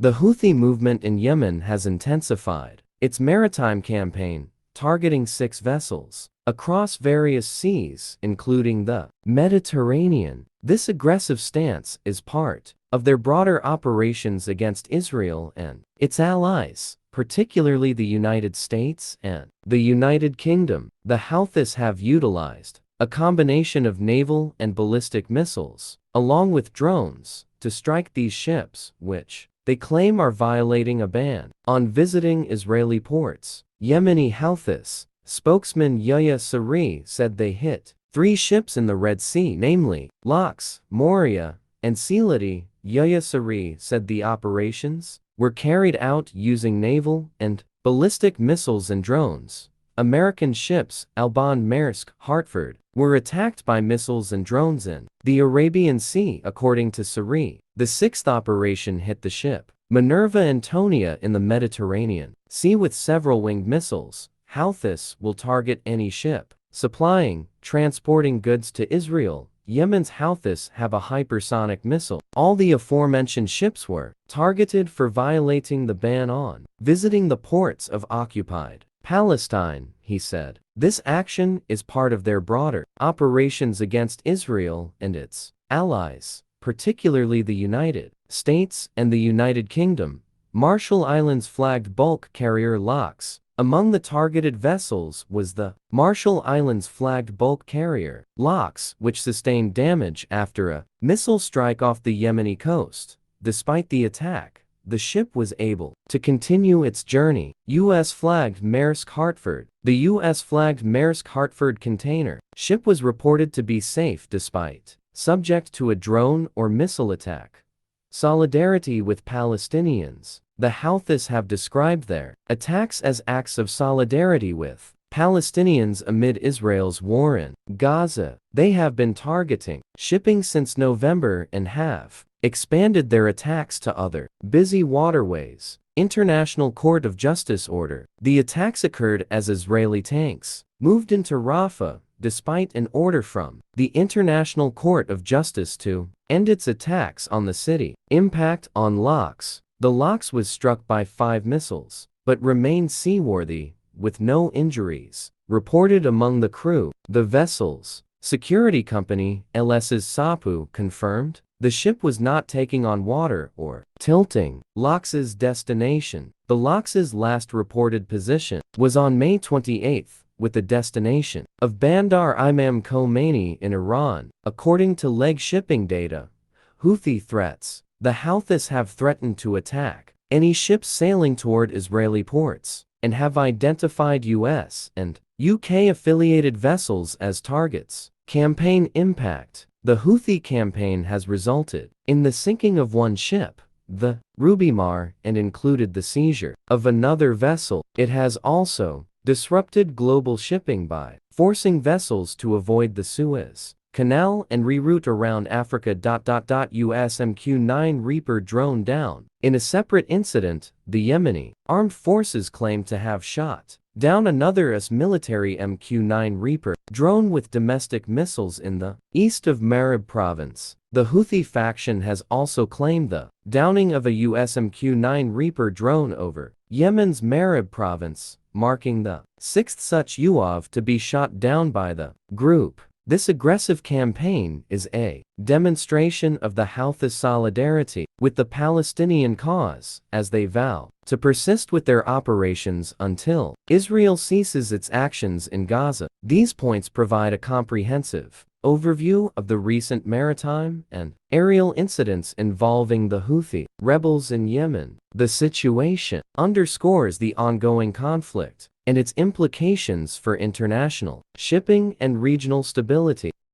The Houthi movement in Yemen has intensified its maritime campaign, targeting 6 vessels across various seas, including the Mediterranean. This aggressive stance is part of their broader operations against Israel and its allies, particularly the United States and the United Kingdom. The Houthis have utilized a combination of naval and ballistic missiles, along with drones, to strike these ships, which they claim are violating a ban on visiting Israeli ports. Yemeni Houthis spokesman Yahya Saree said they hit 3 ships in the Red Sea, namely Laks, Moria, and Silati. Yahya Saree said the operations were carried out using naval and ballistic missiles and drones. American ships Alban Maersk, Hartford, were attacked by missiles and drones in the Arabian Sea, according to Saree. The 6th operation hit the ship Minerva Antonia in the Mediterranean Sea with several winged missiles. Houthis will target any ship supplying, transporting goods to Israel. Yemen's Houthis have a hypersonic missile. All the aforementioned ships were targeted for violating the ban on visiting the ports of occupied Palestine, he said. This action is part of their broader operations against Israel and its allies, particularly the United States and the United Kingdom. Marshall Islands flagged bulk carrier Laks. Among the targeted vessels was the Marshall Islands flagged bulk carrier Laks, which sustained damage after a missile strike off the Yemeni coast. Despite the attack, the ship was able to continue its journey. U.S.-flagged Maersk Hartford. The U.S.-flagged Maersk Hartford container ship was reported to be safe despite subject to a drone or missile attack. Solidarity with Palestinians. The Houthis have described their attacks as acts of solidarity with Palestinians amid Israel's war in Gaza. They have been targeting shipping since November and have expanded their attacks to other busy waterways. International Court of Justice order. The attacks occurred as Israeli tanks moved into Rafah, despite an order from the International Court of Justice to end its attacks on the city. Impact on Laks. The Laks was struck by 5 missiles, but remained seaworthy, with no injuries reported among the crew. The vessel's security company, LS's Sapu, confirmed the ship was not taking on water or tilting. Laks's destination. The Laks's last reported position was on May 28, with the destination of Bandar Imam Khomeini in Iran, according to leg shipping data. Houthi threats. The Houthis have threatened to attack any ships sailing toward Israeli ports and have identified U.S. and UK-affiliated vessels as targets. Campaign impact. The Houthi campaign has resulted in the sinking of 1 ship, the Rubimar, and included the seizure of another vessel. It has also disrupted global shipping by forcing vessels to avoid the Suez Canal and reroute around Africa. US MQ-9 Reaper drone down. In a separate incident, the Yemeni armed forces claimed to have shot down another US military MQ-9 Reaper drone with domestic missiles in the east of Marib province. The Houthi faction has also claimed the downing of a US MQ-9 Reaper drone over Yemen's Marib province, marking the 6th such UAV to be shot down by the group. This aggressive campaign is a demonstration of the Houthi solidarity with the Palestinian cause, as they vow to persist with their operations until Israel ceases its actions in Gaza. These points provide a comprehensive overview of the recent maritime and aerial incidents involving the Houthi rebels in Yemen. The situation underscores the ongoing conflict and its implications for international shipping and regional stability.